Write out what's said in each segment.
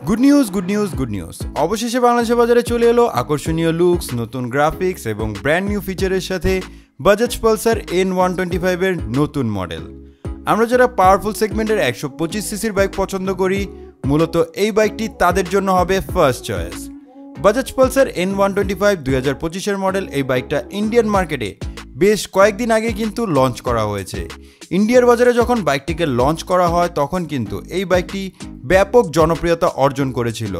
Good news অবশেষে বাংলাদেশের বাজারে চলে এলো আকর্ষণীয় লুকস, নতুন গ্রাফিক্স এবং ব্র্যান্ড নিউ ফিচারের সাথে বাজাজ পালসার N125 এর নতুন মডেল। আমরা যারা পাওয়ারফুল সেগমেন্টের 125 সিসির বাইক পছন্দ করি, মূলত এই বাইকটি তাদের জন্য হবে first choice. Bajaj Pulsar N125 2025 model এই বাইকটা ইন্ডিয়ান মার্কেটে বেশ কয়েকদিন আগে কিন্তু লঞ্চ করা হয়েছে। ইন্ডিয়ার বাজারে যখন বাইকটিকে লঞ্চ করা হয় তখন কিন্তু এই বাইকটি ব্যাপক জনপ্রিয়তা অর্জন করেছিল।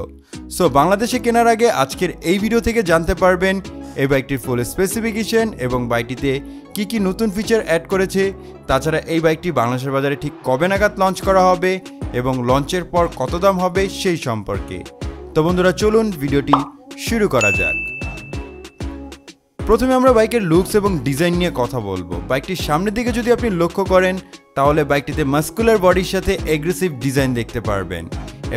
সো বাংলাদেশে কেনার আগে আজকের এই ভিডিও থেকে জানতে পারবেন এই বাইকটির ফুল স্পেসিফিকেশন এবং বাইকটিতে কি কি নতুন ফিচার অ্যাড করেছে। তাছাড়া এই বাইকটি বাংলাদেশের বাজারে ঠিক কবে নাগাদ লঞ্চ করা হবে এবং লঞ্চের পর কত দাম হবে সেই সম্পর্কে। তো বন্ধুরা, চলুন ভিডিওটি শুরু করা যাক। প্রথমে আমরা বাইকের লুকস এবং ডিজাইন নিয়ে কথা বলবো। বাইকটির সামনের দিকে যদি আপনি লক্ষ্য করেন তাহলে বাইকটিতে মাস্কুলার বডির সাথে এগ্রেসিভ ডিজাইন দেখতে পারবেন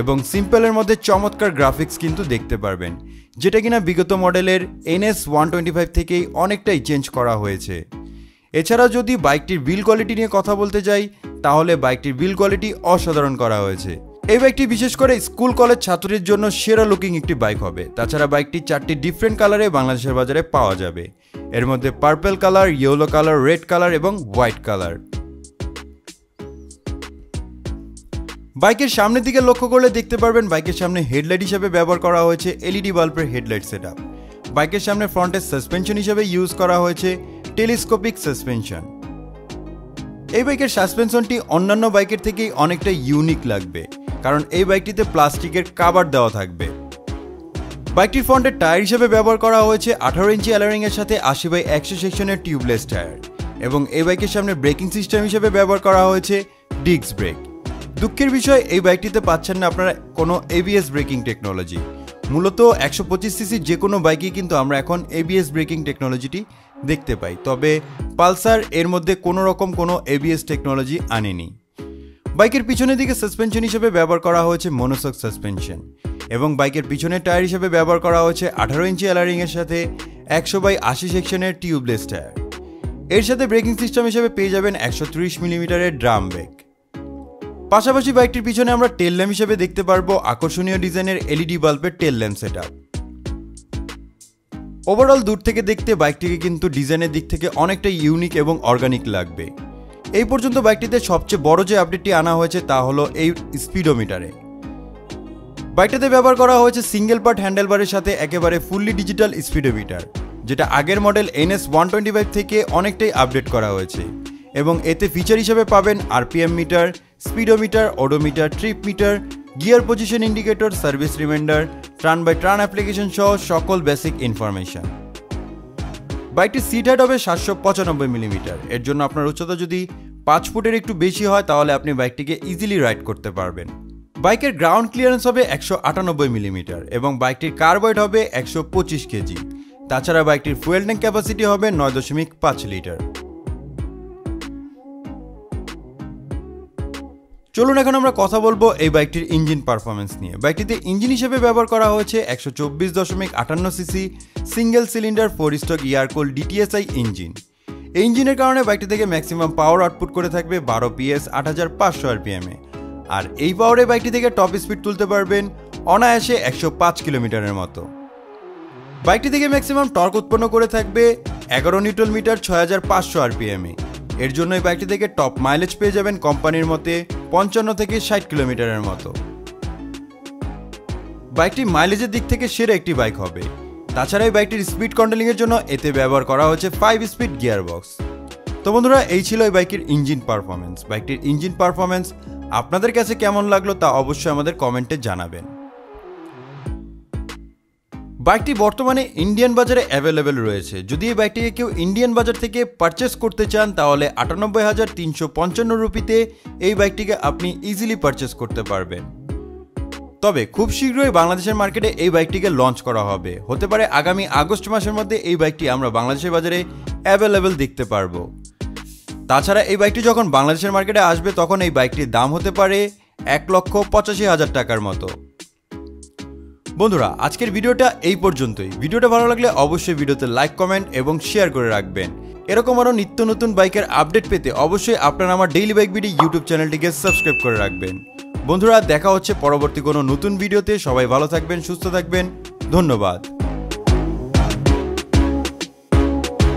এবং সিম্পলের মধ্যে চমৎকার গ্রাফিক্স কিন্তু দেখতে পারবেন, যেটা কিনা বিগত মডেলের NS125 থেকেই অনেকটাই চেঞ্জ করা হয়েছে। এছাড়া যদি বাইকটির বিল্ড কোয়ালিটি নিয়ে কথা বলতে যাই তাহলে বাইকটির বিল্ড কোয়ালিটি অসাধারণ করা হয়েছে। এই বাইকটি বিশেষ করে স্কুল কলেজ ছাত্রীর জন্য সেরা লুকিং একটি বাইক হবে। তাছাড়া বাইকটি 4টি ডিফারেন্ট কালারে বাংলাদেশের বাজারে পাওয়া যাবে। এর মধ্যে purple colour, yellow colour, red colour এবং হোয়াইট কালার। বাইকের সামনের দিকে লক্ষ্য করলে দেখতে পারবেন বাইকের সামনে হেডলাইট হিসেবে ব্যবহার করা হয়েছে LED বাল্বের হেডলাইট সেটআপ। বাইকের সামনে ফ্রন্টের সাসপেনশন হিসেবে ইউজ করা হয়েছে টেলিস্কোপিক সাসপেনশন। এই বাইকের সাসপেনশনটি অন্যান্য বাইকের থেকেই অনেকটা ইউনিক লাগবে, কারণ এই বাইকটিতে প্লাস্টিকের কভার দেওয়া থাকবে। বাইকটির ফ্রন্টের টায়ার হিসেবে ব্যবহার করা হয়েছে 18 ইঞ্চি অ্যালোরিং এর সাথে 80/100 সেকশনের টিউবলেস টায়ার এবং এই বাইকের সামনে ব্রেকিং সিস্টেম হিসেবে ব্যবহার করা হয়েছে ডিস্ক ব্রেক। দুঃখের বিষয়, এই বাইকটিতে পাচ্ছেন না আপনারা কোনো ABS ব্রেকিং টেকনোলজি। মূলত 125 সিসির যে কোনো বাইকেই কিন্তু আমরা এখন ABS ব্রেকিং টেকনোলজিটি দেখতে পাই, তবে পালসার এর মধ্যে কোনো রকম কোনো ABS টেকনোলজি আনেনি। বাইকের পিছনের দিকে সাসপেনশন হিসেবে ব্যবহার করা হয়েছে মনোশক সাসপেনশন এবং বাইকের পিছনের টায়ার হিসেবে ব্যবহার করা হয়েছে 18 ইঞ্চি অ্যালোরিং এর সাথে 100/80 সেকশনের টিউবলেস টায়ার। এর সাথে ব্রেকিং সিস্টেম হিসেবে পেয়ে যাবেন 130 মিলিমিটারের ড্রাম ব্রেক। পাশাপাশি বাইকটির পিছনে আমরা টেল ল্যাম্প হিসেবে দেখতে পারবো আকর্ষণীয় ডিজাইনের LED বাল্বের টেল ল্যাম্প সেটআপ। ওভারঅল দূর থেকে দেখতে বাইকটিকে কিন্তু ডিজাইনের দিক থেকে অনেকটা ইউনিক এবং অর্গানিক লাগবে। এই পর্যন্ত বাইকটিতে সবচেয়ে বড় যে আপডেটটি আনা হয়েছে তা হলো এই স্পিডোমিটারে। বাইকটাতে ব্যবহার করা হয়েছে সিঙ্গেল পার্ট হ্যান্ডেলবারের সাথে একেবারে ফুললি ডিজিটাল স্পিডোমিটার, যেটা আগের মডেল NS125 থেকে অনেকটাই আপডেট করা হয়েছে এবং এতে ফিচার হিসেবে পাবেন RPM meter, speedometer, odometer, trip meter, gear position indicator, service reminder, turn by turn application সহ সকল বেসিক ইনফরমেশন। বাইকটির সিট হাইট হবে 795 মিলিমিটার। এর জন্য আপনার উচ্চতা যদি 5 ফুটের একটু বেশি হয় তাহলে আপনি বাইকটিকে ইজিলি রাইড করতে পারবেন। বাইকের গ্রাউন্ড ক্লিয়ারেন্স হবে 198 মিলিমিটার এবং বাইকটির কার ওয়েট হবে 125 কেজি। তাছাড়া বাইকটির ফুয়েল ট্যাঙ্ক ক্যাপাসিটি হবে 9.5 লিটার। চলুন এখন আমরা কথা বলবো এই বাইকটির ইঞ্জিন পারফরমেন্স নিয়ে। বাইকটিতে ইঞ্জিন হিসেবে ব্যবহার করা হয়েছে 124.58 CC single cylinder 4 stroke air cooled DTSI engine. এই ইঞ্জিনের কারণে বাইকটি থেকে ম্যাক্সিমাম পাওয়ার আউটপুট করে থাকবে 12 PS 8500 RPM এ। আর এই পাওয়ারে বাইকটি থেকে টপ স্পিড তুলতে পারবেন অনায়াসে 105 কিলোমিটারের মতো। বাইকটি থেকে ম্যাক্সিমাম টর্ক উৎপন্ন করে থাকবে 11 নিউটন মিটার 6500 RPM এ। এর জন্য এই বাইকটি থেকে টপ মাইলেজ পেয়ে যাবেন কোম্পানির মতে 55 থেকে 60 কিলোমিটারের মতো। বাইকটি মাইলেজের দিক থেকে সেরা একটি বাইক হবে। তাছাড়া এই বাইকটির স্পিড কন্ট্রোলিং এর জন্য এতে ব্যবহার করা হয়েছে 5 স্পিড গিয়ার বক্স। তো বন্ধুরা, এই ছিল এই বাইকের ইঞ্জিন পারফরমেন্স। বাইকটির ইঞ্জিন পারফরমেন্স আপনাদের কাছে কেমন লাগলো তা অবশ্যই আমাদের কমেন্টে জানাবেন। বাইকটি বর্তমানে ইন্ডিয়ান বাজারে অ্যাভেলেবেল রয়েছে। যদি এই বাইকটিকে কেউ ইন্ডিয়ান বাজার থেকে পারচেস করতে চান তাহলে 98,355 রুপিতে এই বাইকটিকে আপনি ইজিলি পারচেস করতে পারবেন। তবে খুব শীঘ্রই বাংলাদেশের মার্কেটে এই বাইকটিকে লঞ্চ করা হবে। হতে পারে আগামী আগস্ট মাসের মধ্যে এই বাইকটি আমরা বাংলাদেশের বাজারে অ্যাভেলেবেল দেখতে পারবো। তাছাড়া এই বাইকটি যখন বাংলাদেশের মার্কেটে আসবে তখন এই বাইকটির দাম হতে পারে 1,85,000 টাকার মতো। বন্ধুরা, আজকের ভিডিওটা এই পর্যন্তই। ভিডিওটা ভালো লাগলে অবশ্যই ভিডিওতে লাইক, কমেন্ট এবং শেয়ার করে রাখবেন। এরকম আরও নিত্য নতুন বাইকের আপডেট পেতে অবশ্যই আপনারা আমার ডেইলি বাইক ভিডিও ইউটিউব চ্যানেলটিকে সাবস্ক্রাইব করে রাখবেন। বন্ধুরা দেখা হচ্ছে পরবর্তী কোনো নতুন ভিডিওতে। সবাই ভালো থাকবেন, সুস্থ থাকবেন, ধন্যবাদ।